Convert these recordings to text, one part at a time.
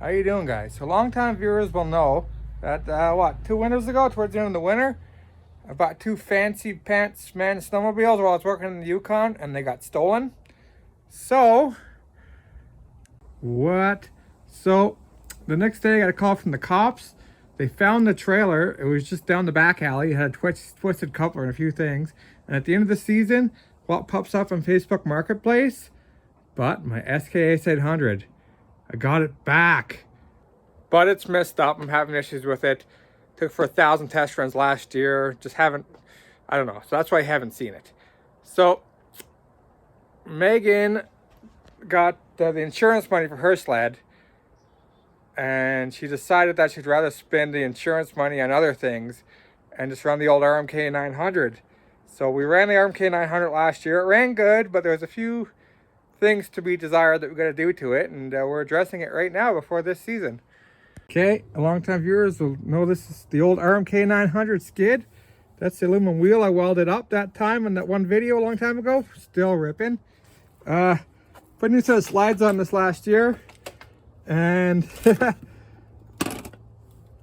How you doing, guys? So long-time viewers will know that, 2 winters ago, towards the end of the winter, I bought two fancy pants man snowmobiles while I was working in the Yukon, and they got stolen. So, So, the next day I got a call from the cops. They found the trailer. It was just down the back alley. It had a twisted coupler and a few things. And at the end of the season, what pops up on Facebook Marketplace? But my SKS 800. I got it back. But it's messed up. I'm having issues with it. Took for 1,000 test runs last year. Just haven't, I don't know. So that's why I haven't seen it. So Megan got the insurance money for her sled. And she decided that she'd rather spend the insurance money on other things and just run the old RMK 900. So we ran the RMK 900 last year. It ran good, but there was a few things to be desired that we got to do to it, and we're addressing it right now before this season. Okay, long-time viewers will know this is the old RMK 900 skid. That's the aluminum wheel I welded up that time in that one video a long time ago. Still ripping. Put a new set of slides on this last year, and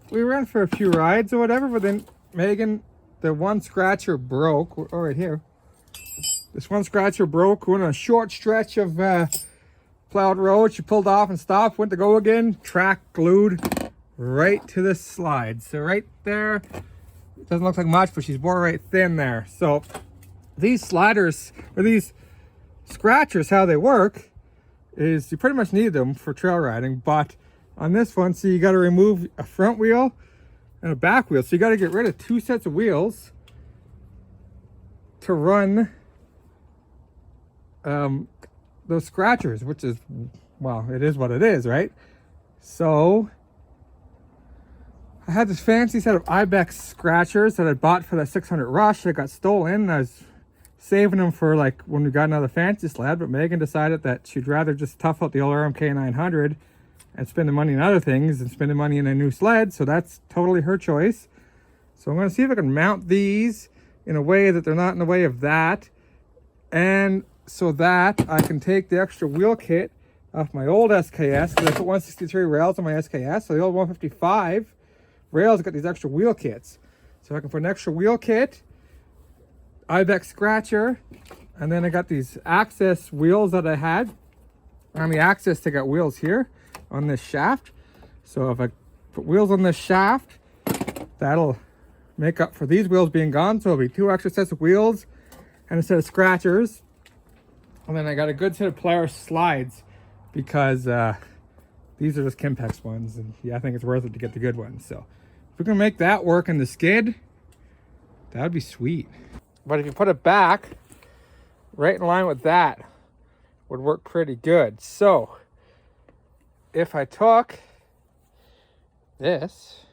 we ran for a few rides or whatever, but then Megan, the one scratcher broke. Oh, right here. This one scratcher broke. Went on a short stretch of plowed road. She pulled off and stopped. Went to go again. Track glued right to the slide. So right there, it doesn't look like much, but she's bore right thin there. So these sliders, or these scratchers, how they work is you pretty much need them for trail riding. But on this one, so you got to remove a front wheel and a back wheel. So you got to get rid of two sets of wheels to run those scratchers, which is, well, it is what it is, right? So I had this fancy set of Ibex scratchers that I bought for that 600 Rush that got stolen. I was saving them for like when we got another fancy sled, but Megan decided that she'd rather just tough out the old RMK 900 and spend the money on other things than spend the money in a new sled. So that's totally her choice. So I'm going to see if I can mount these in a way that they're not in the way of that, and so that I can take the extra wheel kit off my old SKS, because I put 163 rails on my SKS, so the old 155 rails got these extra wheel kits. So I can put an extra wheel kit, Ibex scratcher, and then I got these Access wheels that I had. On the Access, they got wheels here on this shaft. So if I put wheels on this shaft, that'll make up for these wheels being gone. So it'll be two extra sets of wheels and a set of scratchers. And then I got a good set of Polaris slides, because these are just Kimpex ones, and yeah, I think it's worth it to get the good ones. So if we can make that work in the skid, that would be sweet. But if you put it back right in line with that, would work pretty good. So if I took this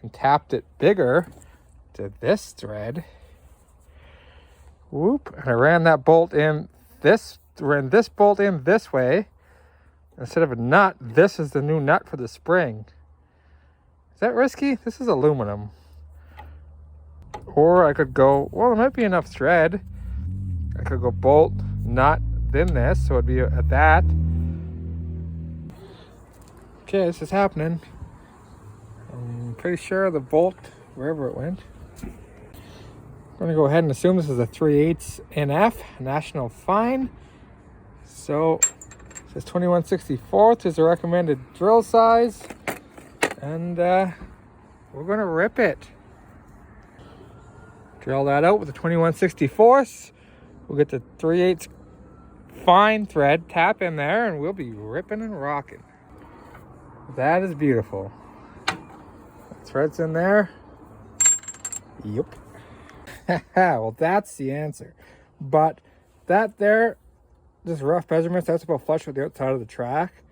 and tapped it bigger to this thread, whoop, and I ran that bolt in ran this bolt in this way. Instead of a nut, this is the new nut for the spring. Is that risky? This is aluminum. Or I could go, well, there might be enough thread. I could go bolt, nut, then this, so it'd be at that. Okay, this is happening. I'm pretty sure the bolt, wherever it went. I'm going to go ahead and assume this is a 3/8 NF, National Fine. So it says 21/64 is the recommended drill size. And we're going to rip it. Drill that out with the 21/64. We'll get the 3/8 fine thread, tap in there, and we'll be ripping and rocking. That is beautiful. Threads in there. Yep. Well, that's the answer. But that there, just rough measurements, that's about flush with the outside of the track.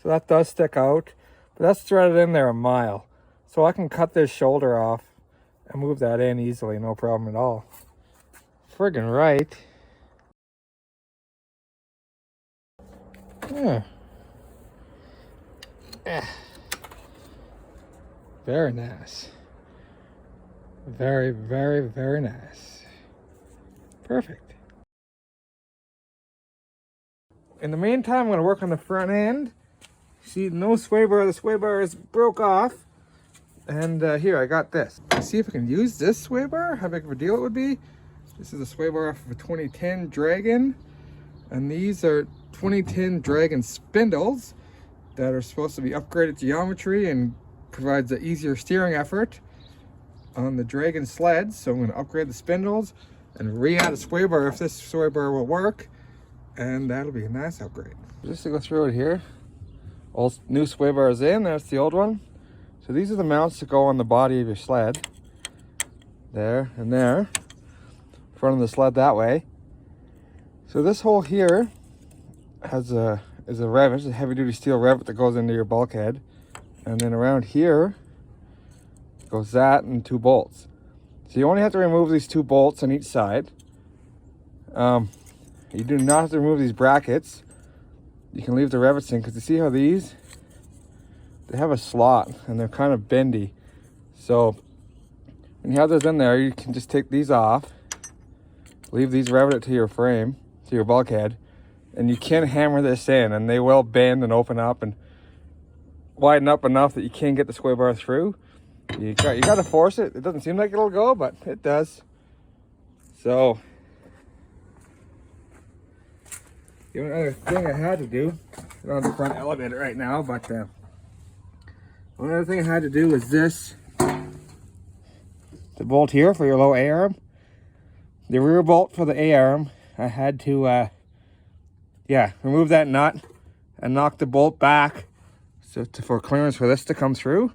So that does stick out. But that's threaded in there a mile. So I can cut this shoulder off and move that in easily, no problem at all. Friggin' right. Yeah. Very nice. Very, very, very nice. Perfect. in the meantime, I'm going to work on the front end. See, no sway bar. The sway bar is broke off. And here, I got this. Let's see if I can use this sway bar, how big of a deal it would be. This is a sway bar off of a 2010 Dragon. And these are 2010 Dragon spindles that are supposed to be upgraded geometry and provides an easier steering effort on the Dragon sleds. So I'm going to upgrade the spindles and re-add a sway bar if this sway bar will work. And that'll be a nice upgrade. Just to go through it here. All new sway bars in, that's the old one. So these are the mounts that go on the body of your sled. There and there. Front of the sled that way. So this hole here is a rivet, a heavy duty steel rivet that goes into your bulkhead. And then around here goes that and 2 bolts. So you only have to remove these 2 bolts on each side. You do not have to remove these brackets. You can leave the rivets in because you see how these, they have a slot and they're kind of bendy. So when you have those in there, you can just take these off, leave these riveted to your frame, to your bulkhead, and you can hammer this in and they will bend and open up and widen up enough that you can get the sway bar through. You got to force it. It doesn't seem like it'll go, but it does. So the only other thing I had to do, I don't have the front elevator right now, but the only other thing I had to do was this, the bolt here for your low A-arm. The rear bolt for the A-arm, I had to, remove that nut and knock the bolt back for clearance for this to come through.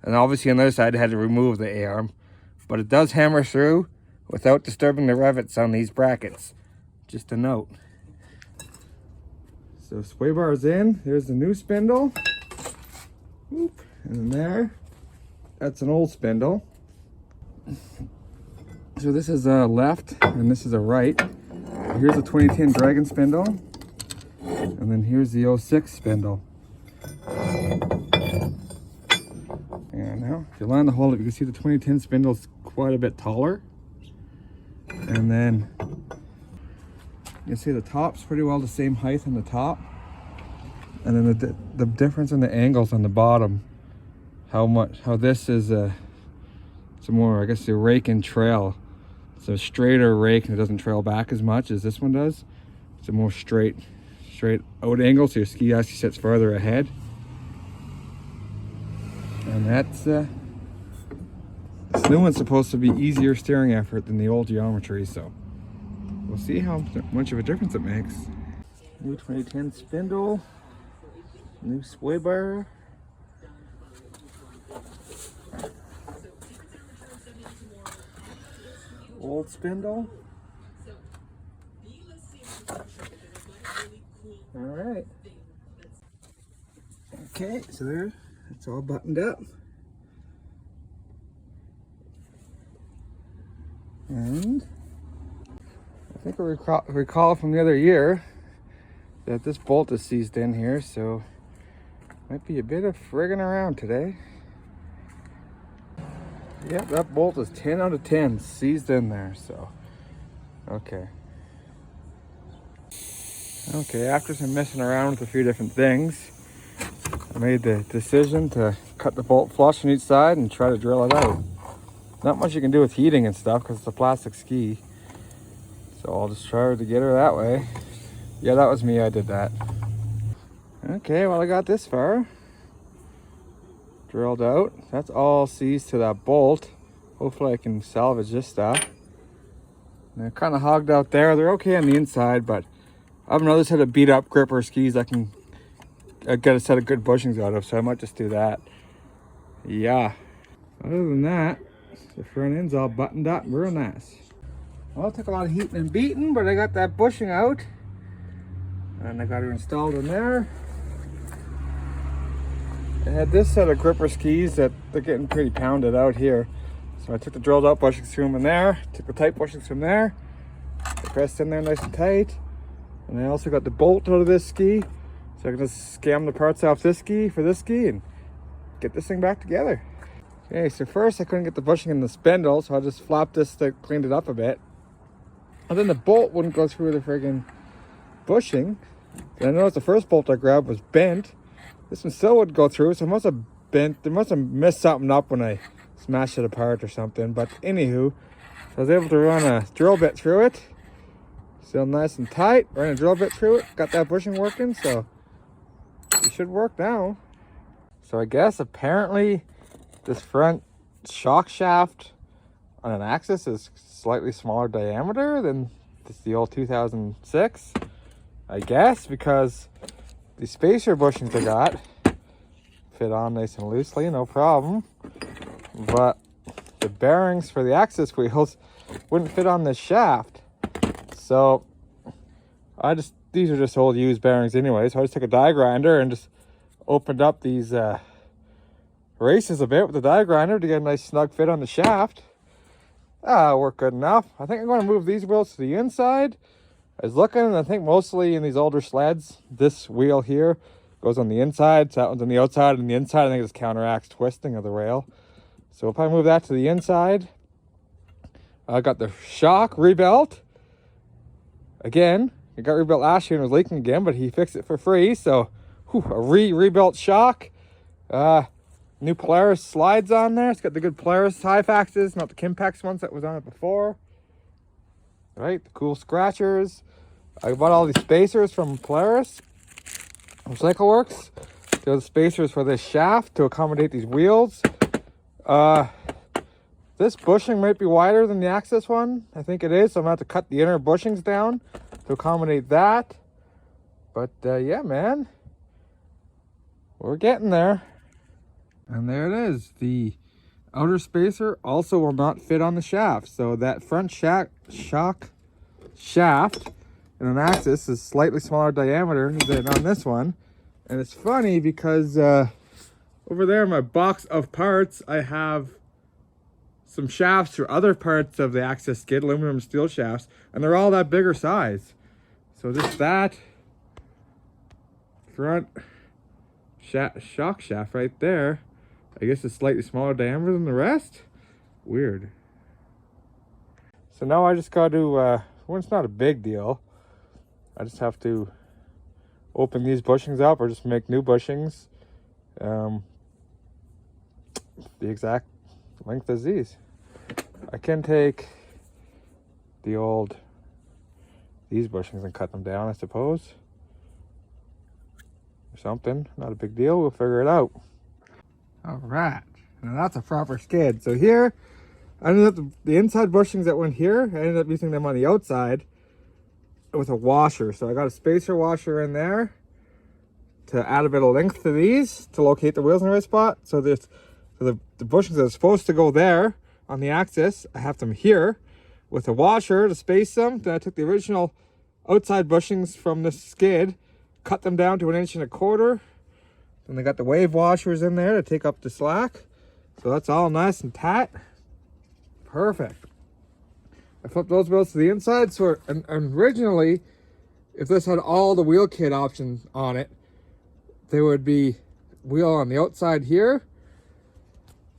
And obviously on the other side, I had to remove the A-arm. But it does hammer through without disturbing the rivets on these brackets. Just a note. So sway bar is in. There's the new spindle. Whoop. And there, that's an old spindle. So this is a left and this is a right. Here's a 2010 Dragon spindle. And then here's the 06 spindle. And now, if you line the hole up, you can see the 2010 spindle is quite a bit taller. And then you see the top's pretty well the same height on the top. And then the difference in the angles on the bottom, how this is it's more, I guess, a rake and trail. It's a straighter rake and it doesn't trail back as much as this one does. It's a more straight out angle, so your ski actually sits farther ahead. And that's this new one's supposed to be easier steering effort than the old geometry, so we'll see how much of a difference it makes. New 2010 spindle, new sway bar. Old spindle. All right. Okay, so there, it's all buttoned up. And I think I recall from the other year that this bolt is seized in here, so might be a bit of frigging around today. Yep, that bolt is 10 out of 10 seized in there, so okay. Okay, after some messing around with a few different things, I made the decision to cut the bolt flush on each side and try to drill it out. Not much you can do with heating and stuff because it's a plastic ski. So I'll just try to get her that way. Yeah, that was me, I did that. Okay, well I got this far. Drilled out. That's all seized to that bolt. Hopefully I can salvage this stuff. And they're kind of hogged out there. They're okay on the inside, but I have another set of beat up gripper skis I can get a set of good bushings out of, so I might just do that. Yeah. Other than that, the front end's all buttoned up real nice. Well, it took a lot of heating and beating, but I got that bushing out. And I got her installed in there. I had this set of gripper skis that they're getting pretty pounded out here. So I took the drilled out bushings through them in there, took the tight bushings from there, pressed in there nice and tight. And I also got the bolt out of this ski, so I can just scam the parts off this ski for this ski and get this thing back together. Okay, so first I couldn't get the bushing in the spindle, so I just flopped this to clean it up a bit. And then the bolt wouldn't go through the friggin' bushing. And I noticed the first bolt I grabbed was bent. This one still would go through, so it must have bent. They must have messed something up when I smashed it apart or something. But anywho, so I was able to run a drill bit through it. Still nice and tight. Ran a drill bit through it. Got that bushing working, so it should work now. So I guess apparently this front shock shaft on an axis is slightly smaller diameter than the old 2006. I guess because the spacer bushings I got fit on nice and loosely, no problem. But the bearings for the axis wheels wouldn't fit on this shaft. So these are just old used bearings anyway. So I just took a die grinder and just opened up these races a bit with the die grinder to get a nice snug fit on the shaft. Worked good enough. I think I'm going to move these wheels to the inside. I was looking, and I think mostly in these older sleds, this wheel here goes on the inside, so that one's on the outside, and the inside I think just counteracts twisting of the rail. So if I move that to the inside, I got the shock rebuilt. Again, it got rebuilt last year and was leaking again, but he fixed it for free. So a rebuilt shock. New Polaris slides on there. It's got the good Polaris Hyfaxes, not the Kimpex ones that was on it before. Right, the cool scratchers. I bought all these spacers from Polaris, from CycleWorks. They're the spacers for this shaft to accommodate these wheels. This bushing might be wider than the Axis one. I think it is, so I'm going to have to cut the inner bushings down to accommodate that. But yeah, man, we're getting there. And there it is. The outer spacer also will not fit on the shaft. So that front shock shaft in an Axis is slightly smaller diameter than on this one. And it's funny because over there in my box of parts, I have some shafts for other parts of the Axis skid, aluminum steel shafts, and they're all that bigger size. So just that front shock shaft right there, I guess it's slightly smaller diameter than the rest. Weird. So now I just got to, well, it's not a big deal. I just have to open these bushings up or just make new bushings the exact length as these. I can take these bushings and cut them down, I suppose, or something. Not a big deal. We'll figure it out. All right, now that's a proper skid. So here, I ended up the inside bushings that went here, I ended up using them on the outside with a washer. So I got a spacer washer in there to add a bit of length to these to locate the wheels in the right spot. So the bushings that are supposed to go there on the Axis, I have them here with a washer to space them. Then I took the original outside bushings from the skid, cut them down to 1.25 inches. And they got the wave washers in there to take up the slack. So that's all nice and tight. Perfect. I flipped those wheels to the inside. So and originally, if this had all the wheel kit options on it, there would be wheel on the outside here,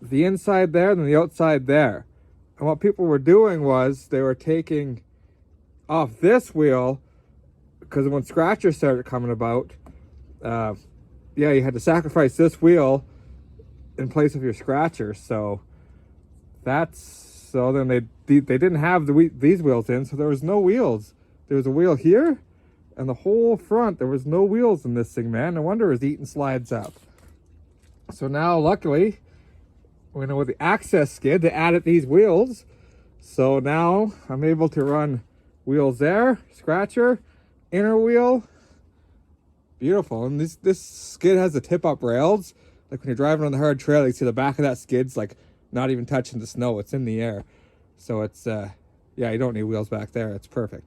the inside there, and then the outside there. And what people were doing was they were taking off this wheel, because when scratchers started coming about, yeah, you had to sacrifice this wheel in place of your scratcher. So then they didn't have these wheels in, so there was no wheels. There was a wheel here, and the whole front, there was no wheels in this thing, man. No wonder it was eating slides up. So now, luckily, with the Access skid, they added these wheels. So now I'm able to run wheels there, scratcher, inner wheel. Beautiful. And this skid has the tip-up rails. Like when you're driving on the hard trail, you see the back of that skid's like not even touching the snow. It's in the air. So it's, yeah, you don't need wheels back there. It's perfect.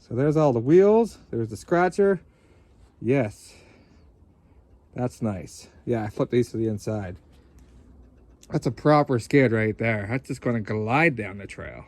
So there's all the wheels. There's the scratcher. Yes. That's nice. Yeah, I flipped these to the inside. That's a proper skid right there. That's just going to glide down the trail.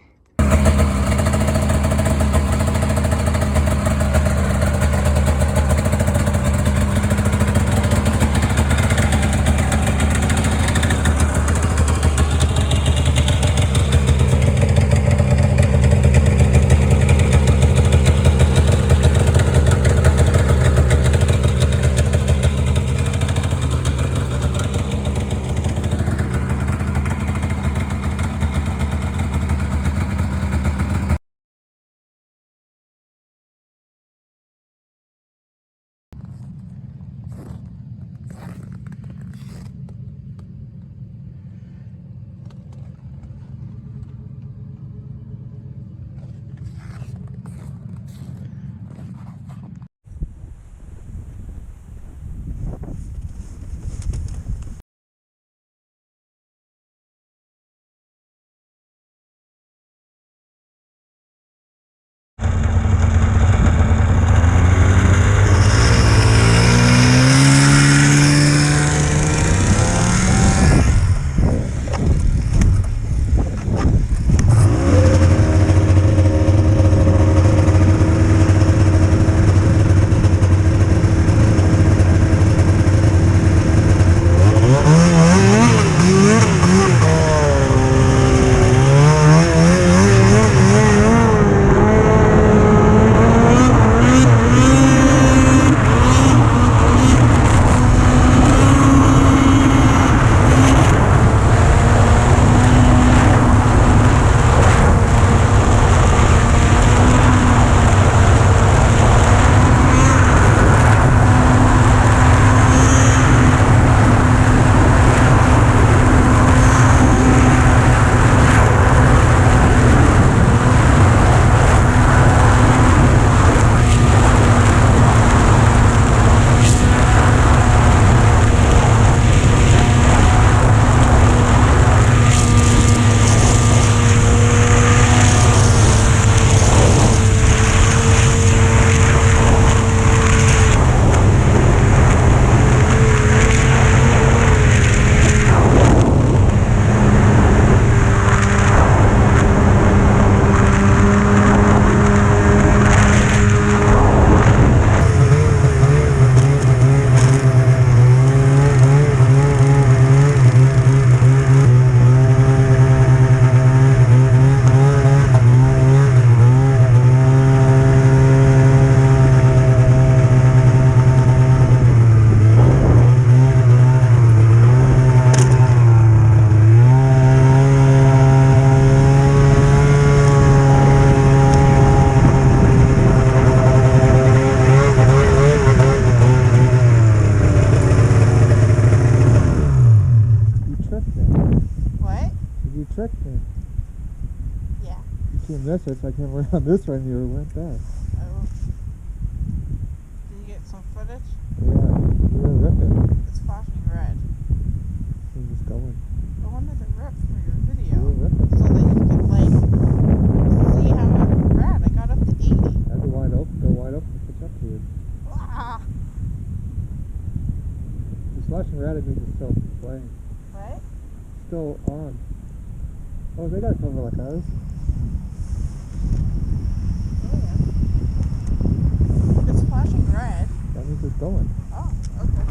didn't miss it, so I came around this way and you went there. Oh. Did you get some footage? Yeah, you were ripping. It's flashing red. You're just going. I wanted to rip for your video. You were ripping. So that you could, like, see how it ran. I got up to 80. I had to wide open, go wide open to catch up to you. Ah. It's flashing red, it means it's still playing. What? Still on. Oh, they got a cover like ours. Oh, yeah. It's flashing red. That means it's going. Oh, okay.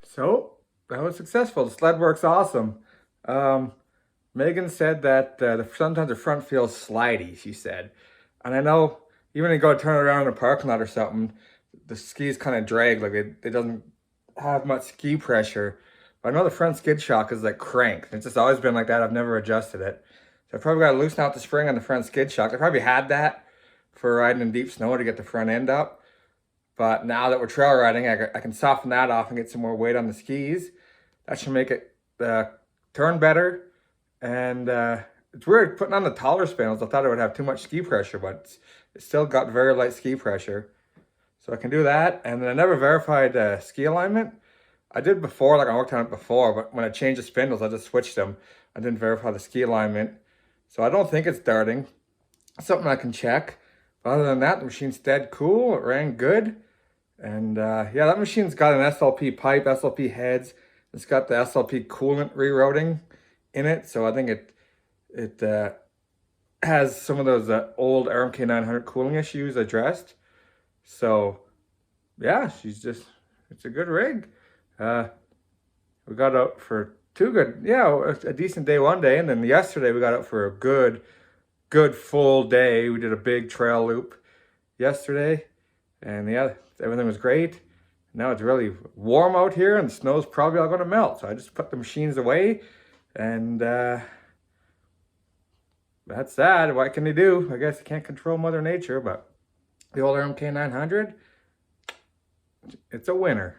So, that was successful. The sled works awesome. Megan said that sometimes the front feels slidey, she said. And I know, even when you go turn around in a parking lot or something, the skis kind of drag, like it doesn't have much ski pressure. But I know the front skid shock is like cranked. It's just always been like that. I've never adjusted it. So I probably got to loosen out the spring on the front skid shock. I probably had that for riding in deep snow to get the front end up. But now that we're trail riding, I can soften that off and get some more weight on the skis. That should make it turn better. And it's weird putting on the taller spindles. I thought it would have too much ski pressure, but it's still got very light ski pressure. So I can do that. And then I never verified ski alignment. I did before, like I worked on it before, but when I changed the spindles, I just switched them. I didn't verify the ski alignment. So I don't think it's darting. It's something I can check. But other than that, the machine's dead cool. It ran good. And yeah, that machine's got an SLP pipe, SLP heads. It's got the SLP coolant rerouting in it. So I think it has some of those old RMK 900 cooling issues addressed. So yeah, it's a good rig. We got out for a decent day one day. And then yesterday we got out for a good full day. We did a big trail loop yesterday. And yeah, everything was great. Now it's really warm out here and the snow's probably all going to melt. So I just put the machines away and that's that. What can you do? I guess you can't control Mother Nature, but the old RMK 900, it's a winner.